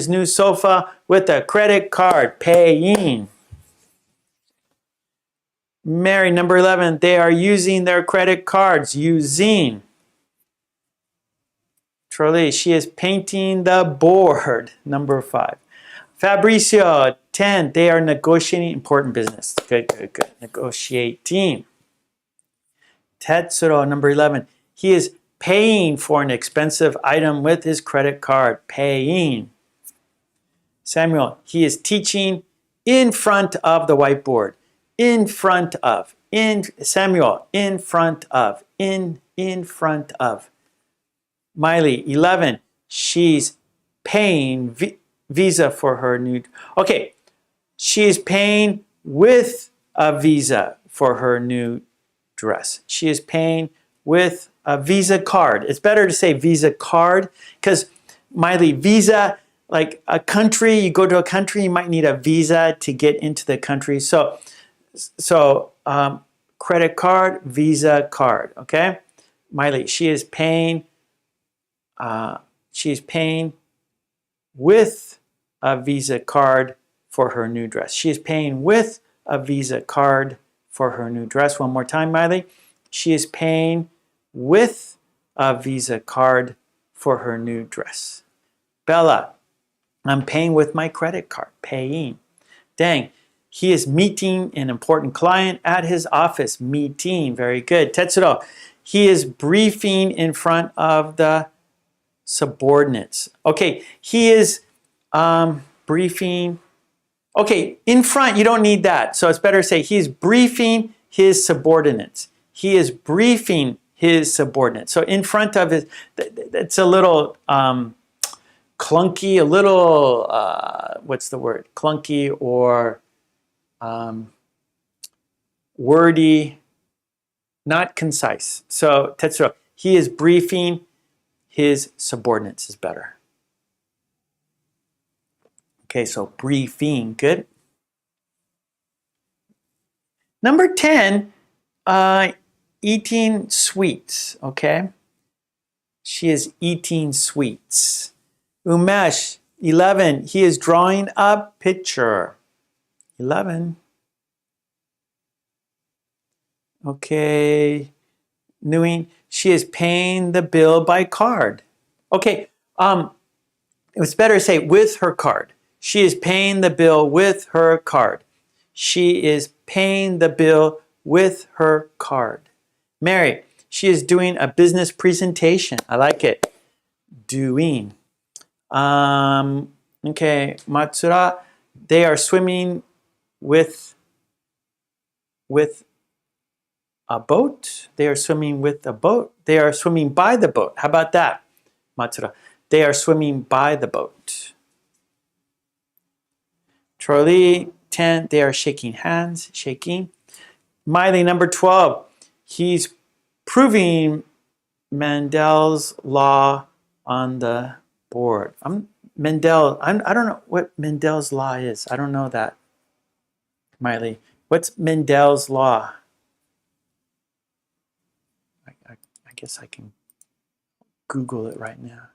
new sofa with a credit card. Paying. Mary, number 11, they are using their credit cards. Using. Trolley, she is painting the board. Number 5. Fabrizio, 10, they are negotiating important business. Good, good, good. Negotiating. Tetsuro, number 11, he is paying for an expensive item with his credit card. Paying. Samuel, he is teaching in front of the whiteboard. In front of. Samuel, in front of. In front of. Miley, 11, she's paying Visa for her new. Okay, she is paying with a Visa for her new dress. She is paying with a Visa card. It's better to say Visa card because Miley, Visa, like a country, you go to a country, you might need a visa to get into the country. So credit card, Visa card. Okay, Miley, she is paying with a Visa card for her new dress. She is paying with a Visa card for her new dress. One more time, Miley. She is paying with a Visa card for her new dress. Bella, I'm paying with my credit card. Paying. Dang, he is meeting an important client at his office. Meeting. Very good. Tetsuro, he is briefing in front of the subordinates. Okay, he is briefing. Okay, in front, you don't need that. So it's better to say he's briefing his subordinates. He is briefing his subordinates. So in front of his, it's a little clunky, a little, what's the word? Clunky or wordy, not concise. So Tetsuro, he is briefing his subordinates is better. Okay, so briefing, good. Number 10, eating sweets, okay? She is eating sweets. Umesh, 11, he is drawing a picture. 11. Okay, Nguyen, she is paying the bill by card. Okay, it's better to say with her card. She is paying the bill with her card. She is paying the bill with her card. Mary, she is doing a business presentation. I like it. Doing. Okay, Matsura, they are swimming with a boat. They are swimming with a boat. They are swimming by the boat. How about that? Matsura. They are swimming by the boat. Charlie, 10. They are shaking hands. Shaking. Miley, number 12. He's proving Mendel's law on the board. I don't know what Mendel's law is. I don't know that. Miley, what's Mendel's law? I guess I can Google it right now.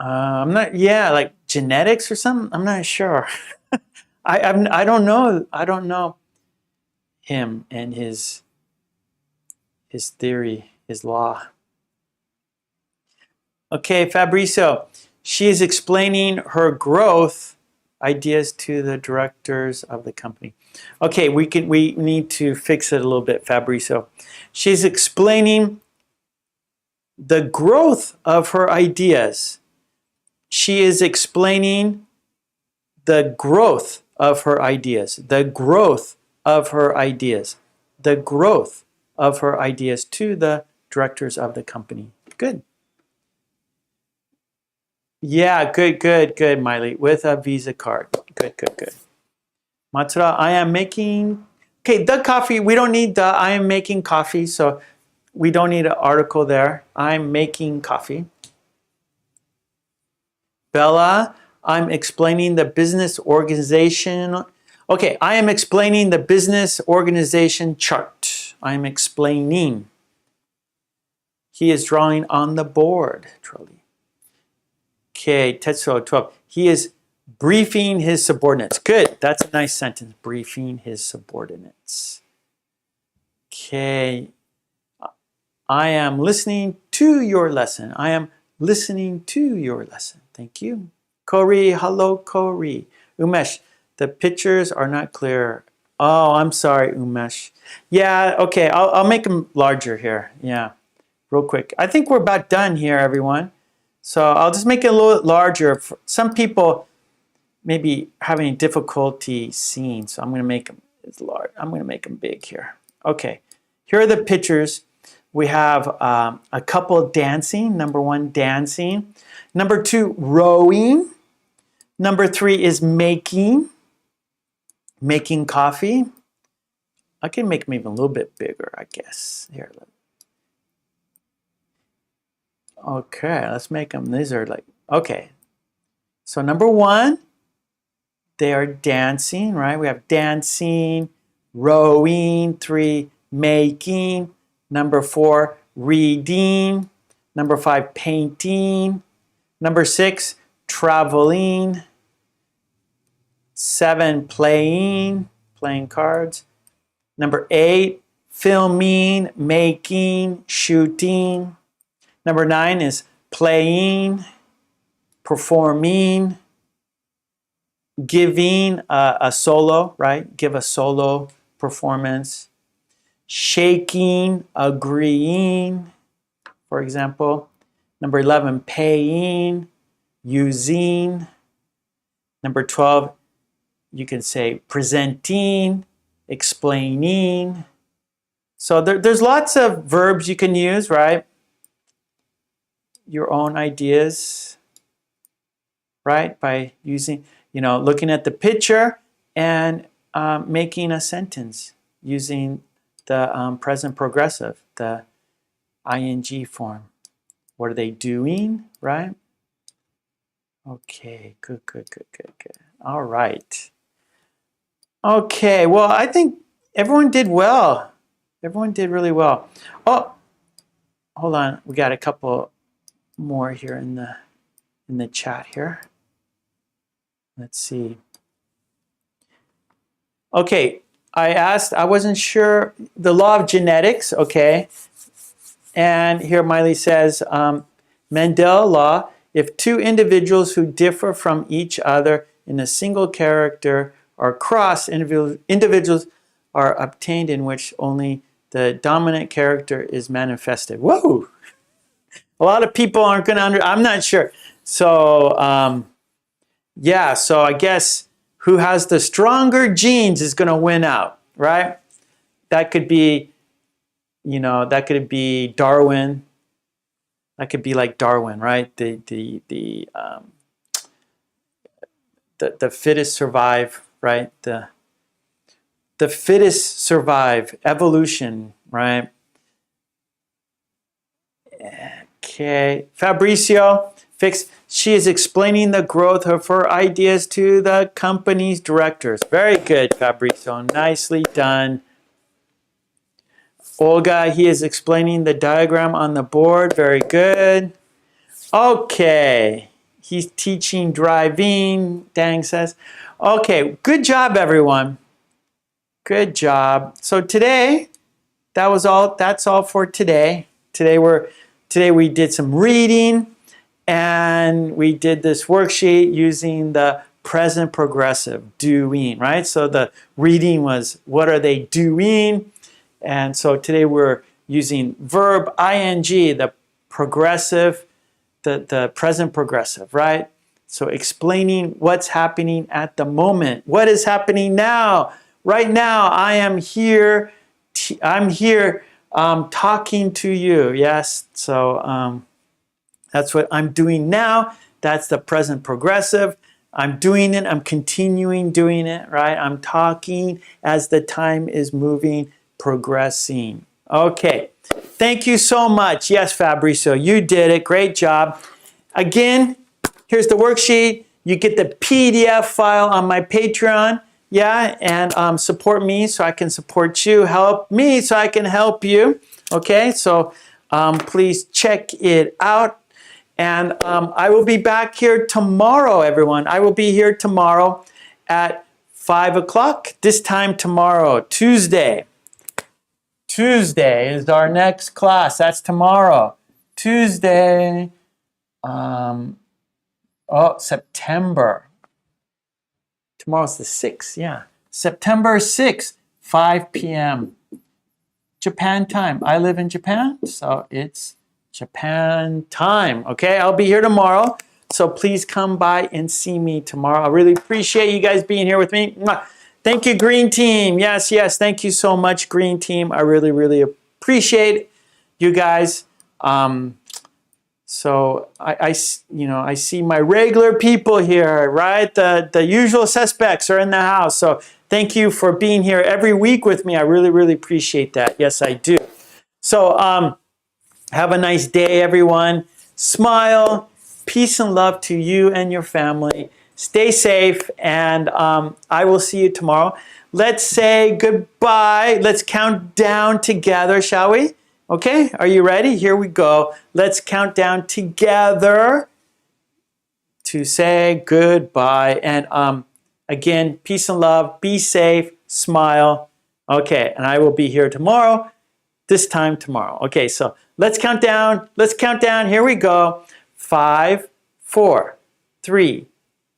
I'm not, yeah, like genetics or something. I'm not sure. I don't know. I don't know him and his theory, his law. Okay, Fabrizio, she is explaining her growth ideas to the directors of the company. Okay, we need to fix it a little bit, Fabrizio. She's explaining the growth of her ideas. She is explaining the growth of her ideas. The growth of her ideas. The growth of her ideas to the directors of the company. Good. Yeah, good, Miley. With a Visa card. Good. Matsura, I am making... Okay, the coffee, we don't need the I am making coffee, so we don't need an article there. I'm making coffee. Bella, I'm explaining the business organization. Okay, I am explaining the business organization chart. I'm explaining. He is drawing on the board, Trolley. Okay, Tetsuo, 12. He is briefing his subordinates. Good, that's a nice sentence. Briefing his subordinates. Okay, I am listening to your lesson. I am listening to your lesson. Thank you. Kori, hello, Kori. Umesh, the pictures are not clear. Oh, I'm sorry, Umesh. Yeah, okay, I'll make them larger here. Yeah, real quick. I think we're about done here, everyone. So I'll just make it a little larger. Some people may be having difficulty seeing, so I'm going to make them large. I'm going to make them big here. Okay, here are the pictures. We have a couple dancing. Number 1, dancing. Number 2, rowing. Number 3 is making coffee. I can make them even a little bit bigger, I guess. Here. Okay, let's make them. These are like, okay. So number 1, they are dancing, right? We have dancing, rowing. 3, making. Number 4, reading. Number 5, painting. Number 6, traveling. 7, playing cards. Number 8, filming, making, shooting. Number 9 is playing, performing, giving a solo, right? Give a solo performance. Shaking, agreeing, for example. Number 11, paying, using. Number 12, you can say presenting, explaining. So there's lots of verbs you can use, right? Your own ideas, right? By using, looking at the picture and making a sentence using the present progressive, the ing form. What are they doing, right? Okay, good. All right. Okay, well, I think everyone did well. Everyone did really well. Oh, hold on. We got a couple more here in the chat here. Let's see. Okay, I wasn't sure, the law of genetics, okay. And here Miley says, Mendel law, if 2 individuals who differ from each other in a single character or cross individuals are obtained in which only the dominant character is manifested. Whoa! A lot of people aren't going to I'm not sure. So, yeah, so I guess who has the stronger genes is going to win out, right? That could be, that could be Darwin. That could be like Darwin, right? The fittest survive, right? The fittest survive, evolution, right? Okay, Fabrizio, she is explaining the growth of her ideas to the company's directors. Very good, Fabrizio, nicely done. Olga, he is explaining the diagram on the board. Very good. Okay, he's teaching driving, Dang says. Okay, good job, everyone. Good job. So today, that's all for today. Today we did some reading, and we did this worksheet using the present progressive, doing, right? So the reading was, what are they doing? And so today we're using verb ing, the progressive, the present progressive, right? So explaining what's happening at the moment. What is happening now? Right now, I am here. I'm here talking to you. Yes. So that's what I'm doing now. That's the present progressive. I'm doing it. I'm continuing doing it. Right. I'm talking as the time is moving, progressing. Okay. Thank you so much. Yes, Fabrizio, you did it. Great job. Again, here's the worksheet. You get the PDF file on my Patreon. Yeah, and support me so I can support you. Help me so I can help you. Okay, so please check it out. And I will be back here tomorrow, everyone. I will be here tomorrow at 5 o'clock. This time tomorrow, Tuesday. Tuesday is our next class. That's tomorrow. Tuesday, September. Tomorrow's the 6th, yeah. September 6th, 5 p.m. Japan time. I live in Japan, so it's Japan time. Okay, I'll be here tomorrow, so please come by and see me tomorrow. I really appreciate you guys being here with me. Thank you, Green Team. Yes, thank you so much, Green Team. I really, really appreciate you guys. So I see my regular people here, right? The usual suspects are in the house. So thank you for being here every week with me. I really, really appreciate that. Yes, I do. So have a nice day, everyone. Smile. Peace and love to you and your family. Stay safe, and I will see you tomorrow. Let's say goodbye. Let's count down together, shall we? Okay, are you ready? Here we go. Let's count down together to say goodbye. And again, peace and love. Be safe. Smile. Okay, and I will be here tomorrow, this time tomorrow. Okay, so let's count down. Let's count down. Here we go. 5, 4, 3,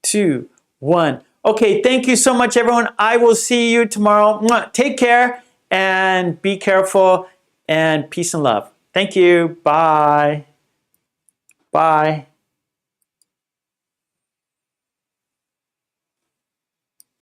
2, 1. Okay, thank you so much, everyone. I will see you tomorrow. Take care and be careful. And peace and love. Thank you. Bye. Bye.